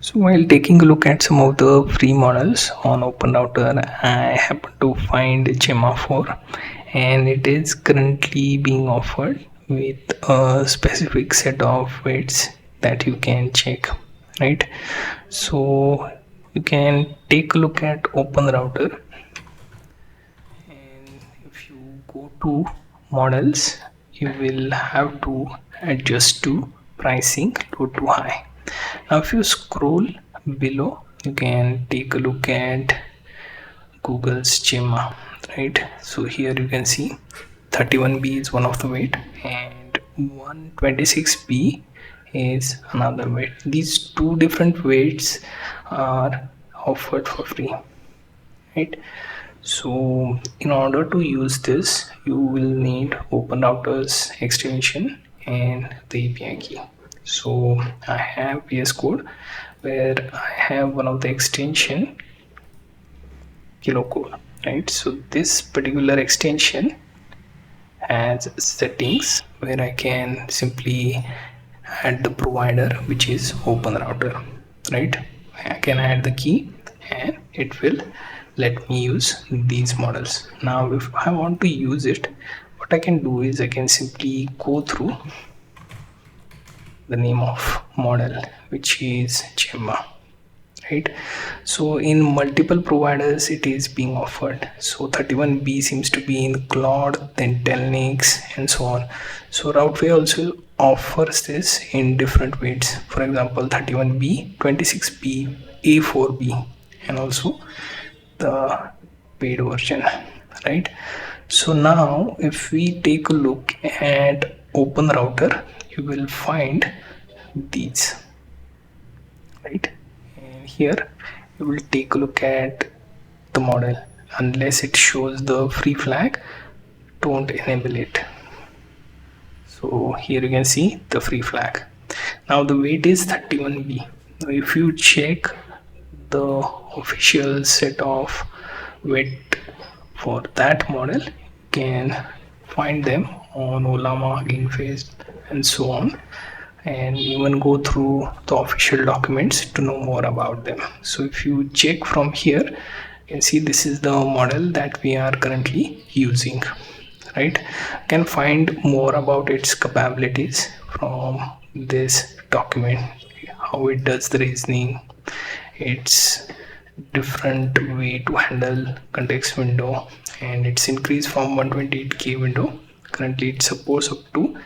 So while taking a look at some of the free models on Open Router, I happen to find Gemma 4, and it is currently being offered with a specific set of weights that you can check, right? So you can take a look at Open Router, and if you go to models, you will have to adjust to pricing low to high. Now if you scroll below, you can take a look at Google's Gemma, right? So here you can see 31B is one of the weight and 126B is another weight. These two different weights are offered for free, right? So in order to use this, you will need Open Router's extension and the API key. So I have VS Code where I have one of the extension kilocode, right? So this particular extension has settings where I can simply add the provider, which is Open Router, right? I can add the key and it will let me use these models. Now if I want to use it, what I can do is I can simply go through the name of model, which is Gemma, right? So in multiple providers it is being offered. So 31B seems to be in Claude, then Telnix and so on. So Routeway also offers this in different weights. For example, 31B, 26B, A4B, and also the paid version, right? So now if we take a look at Open Router, you will find these, right? And here you will take a look at the model. Unless it shows the free flag, don't enable it. So here you can see the free flag. Now the weight is 31B. Now if you check the official set of weight for that model, you can find them on Olama, Gainface and so on, and even go through the official documents to know more about them. So if you check from here, you can see this is the model that we are currently using, right? You can find more about its capabilities from this document, how it does the reasoning, its different way to handle context window, and it's increased from 128k window. Currently it supports up to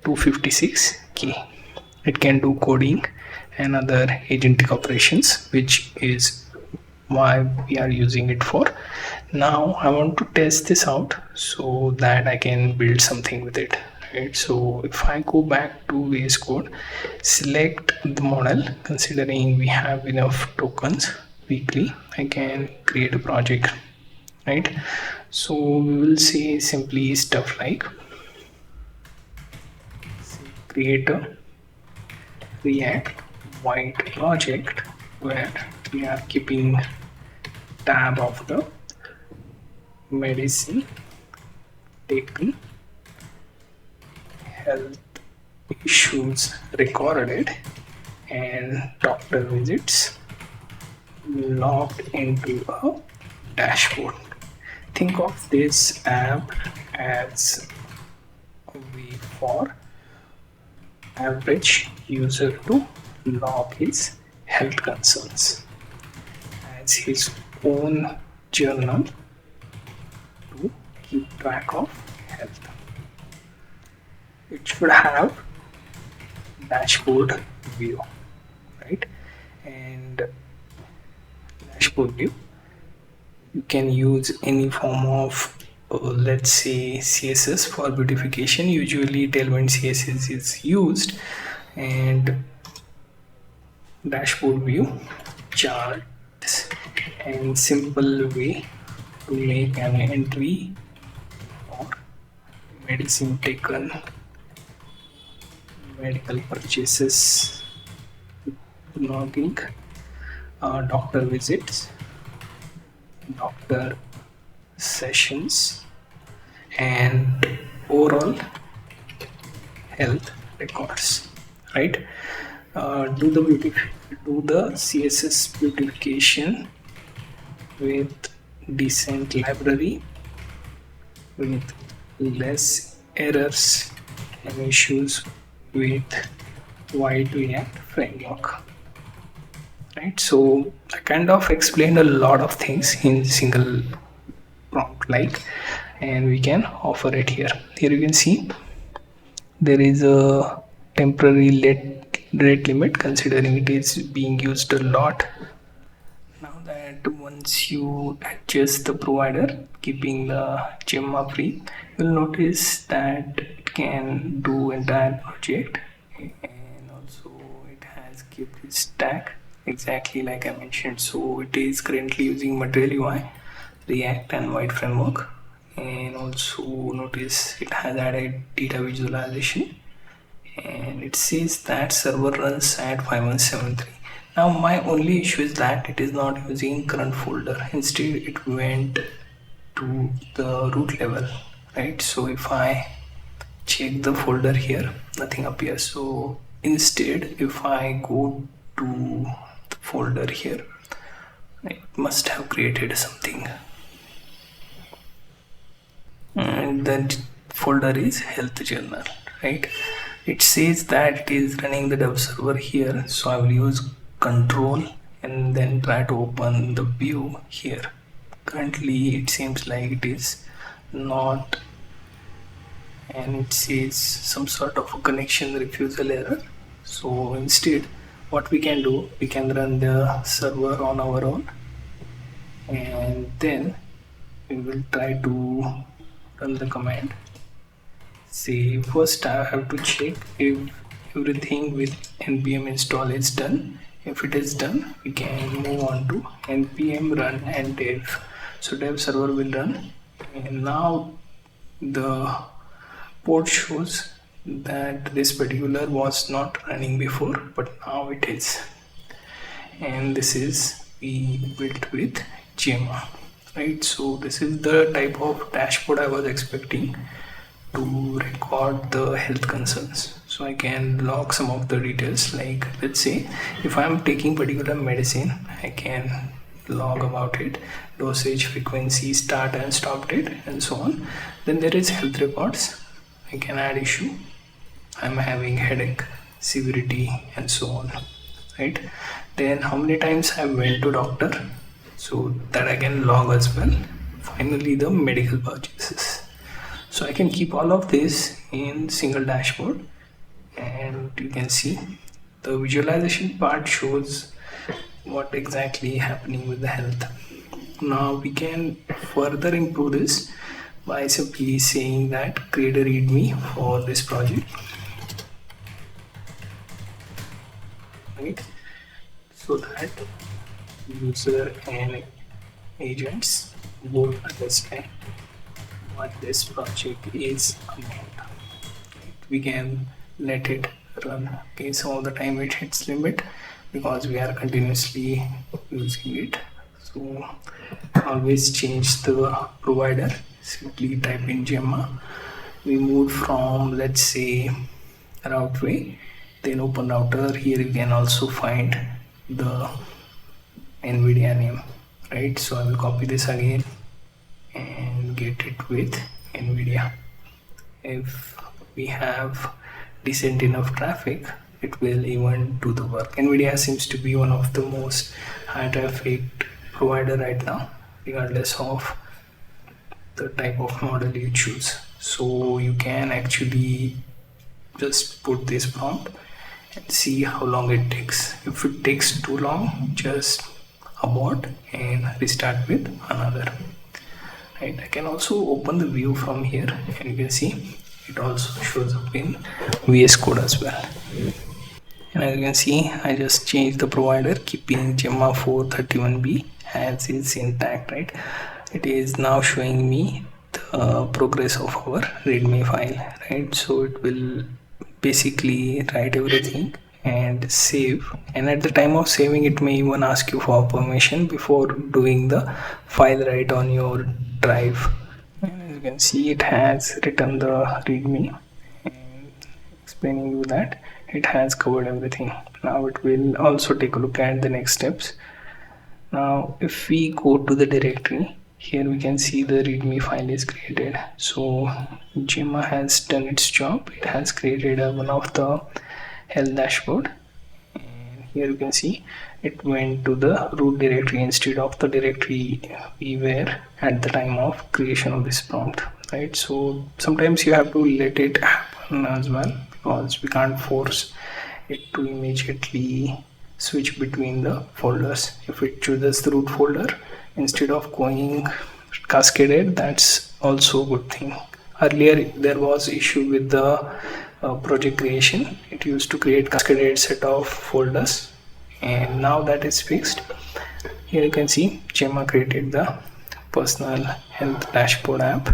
256k. It can do coding and other agentic operations, which is why we are using it for. Now I want to test this out so that I can build something with it, right? So if I go back to VS Code, select the model, considering we have enough tokens weekly, I can create a project, right? So we will say simply stuff like create a React white project where we are keeping tab of the medicine taken, health issues recorded, and doctor visits logged into a dashboard. Think of this app as a way for average user to log his health concerns as his own journal to keep track of health. It should have dashboard view, right? And dashboard view, you can use any form of let's say CSS for beautification. Usually Tailwind CSS is used, and dashboard view, charts, and simple way to make an entry or medicine taken, medical purchases, logging, doctor visits, doctor sessions, and overall health records, right? do the CSS beautification with decent library with less errors and issues with wide React framework. Right, so I kind of explained a lot of things in single prompt like, and we can offer it here. Here you can see there is a temporary rate limit considering it is being used a lot. Now that once you adjust the provider keeping the Gemma free, you'll notice that it can do entire project, and also it has kept its stack exactly like I mentioned. So it is currently using Material UI, React and White framework, and also notice it has added data visualization, and it says that server runs at 5173. Now my only issue is that it is not using current folder, instead it went to the root level, right? So if I check the folder here, nothing appears. So instead if I go to the folder here, it must have created something, and the folder is health journal, right? It says that it is running the dev server here, so I will use control and then try to open the view here. Currently it seems like it is not, and it says some sort of a connection refusal error. So instead what we can do, we can run the server on our own, and then we will try to run the command. See, first I have to check if everything with npm install is done. If it is done, we can move on to npm run and dev. So dev server will run, and now the port shows that this particular was not running before, but now it is, and this is we built with Gemma, right? So this is the type of dashboard I was expecting to record the health concerns. So I can log some of the details, like let's say if I'm taking particular medicine, I can log about it, dosage, frequency, start and stop date, and so on. Then there is health records. I can add issue, I'm having headache, severity, and so on, right? Then how many times I went to doctor, so that I can log as well. Finally the medical purchases. So I can keep all of this in single dashboard, and you can see the visualization part shows what exactly happening with the health. Now we can further improve this by simply saying that create a readme for this project, right? So that user and agents both understand what this project is about. We can let it run. Okay, so all the time it hits limit because we are continuously using it. So always change the provider. Simply type in Gemma. We moved from, let's say, routeway, then open router. Here you can also find the NVIDIA name, right? So I will copy this again and get it with NVIDIA. If we have decent enough traffic, it will even do the work. NVIDIA seems to be one of the most high traffic provider right now, regardless of the type of model you choose. So you can actually just put this prompt and see how long it takes. If it takes too long, just abort and restart with another. Right, I can also open the view from here, and you can see it also shows up in VS Code as well. And as you can see, I just changed the provider, keeping Gemma 431b as is intact, right? It is now showing me the progress of our readme file, right? So it will basically write everything and save, and at the time of saving it may even ask you for permission before doing the file write on your drive. And as you can see, it has written the readme and explaining you that it has covered everything. Now it will also take a look at the next steps. Now if we go to the directory, here we can see the readme file is created. So Gemma has done its job. It has created one of the health dashboard, and here you can see it went to the root directory instead of the directory we were at the time of creation of this prompt, right? So sometimes you have to let it happen as well, because we can't force it to immediately switch between the folders. If it chooses the root folder instead of going cascaded, that's also a good thing. Earlier there was issue with the project creation. It used to create cascaded set of folders, and now that is fixed. Here you can see Gemma created the personal health dashboard app.